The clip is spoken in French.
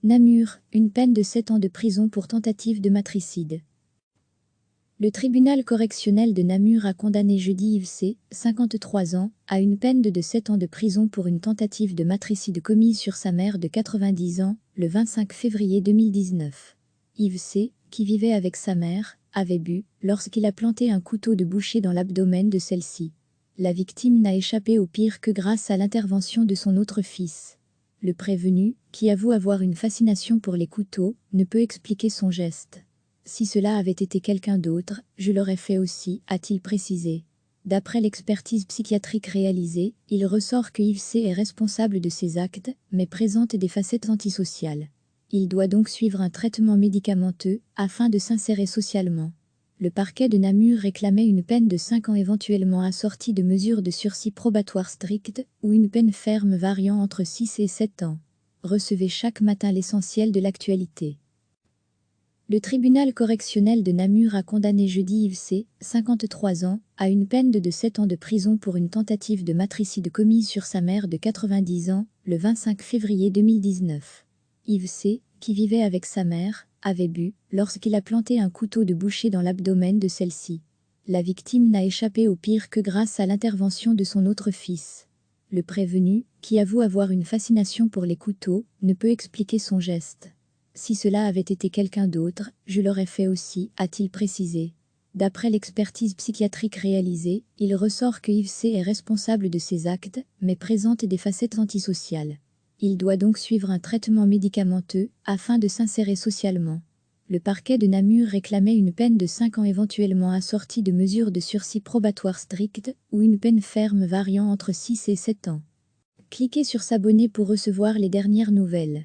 Namur, une peine de 7 ans de prison pour tentative de matricide. Le tribunal correctionnel de Namur a condamné jeudi Yves C., 53 ans, à une peine de 7 ans de prison pour une tentative de matricide commise sur sa mère de 90 ans, le 25 février 2019. Yves C., qui vivait avec sa mère, avait bu lorsqu'il a planté un couteau de boucher dans l'abdomen de celle-ci. La victime n'a échappé au pire que grâce à l'intervention de son autre fils. Le prévenu, qui avoue avoir une fascination pour les couteaux, ne peut expliquer son geste. Si cela avait été quelqu'un d'autre, je l'aurais fait aussi, a-t-il précisé. D'après l'expertise psychiatrique réalisée, il ressort que Yves C. est responsable de ses actes, mais présente des facettes antisociales. Il doit donc suivre un traitement médicamenteux, afin de s'insérer socialement. Le parquet de Namur réclamait une peine de 5 ans éventuellement assortie de mesures de sursis probatoires strictes, ou une peine ferme variant entre 6 et 7 ans. Recevez chaque matin l'essentiel de l'actualité. Le tribunal correctionnel de Namur a condamné jeudi Yves C., 53 ans, à une peine de 7 ans de prison pour une tentative de matricide commise sur sa mère de 90 ans, le 25 février 2019. Yves C., qui vivait avec sa mère, avait bu lorsqu'il a planté un couteau de boucher dans l'abdomen de celle-ci. La victime n'a échappé au pire que grâce à l'intervention de son autre fils. Le prévenu, qui avoue avoir une fascination pour les couteaux, ne peut expliquer son geste. Si cela avait été quelqu'un d'autre, je l'aurais fait aussi, a-t-il précisé. D'après l'expertise psychiatrique réalisée, il ressort que Yves C. est responsable de ses actes, mais présente des facettes antisociales. Il doit donc suivre un traitement médicamenteux, afin de s'insérer socialement. Le parquet de Namur réclamait une peine de 5 ans éventuellement assortie de mesures de sursis probatoires strictes, ou une peine ferme variant entre 6 et 7 ans. Cliquez sur s'abonner pour recevoir les dernières nouvelles.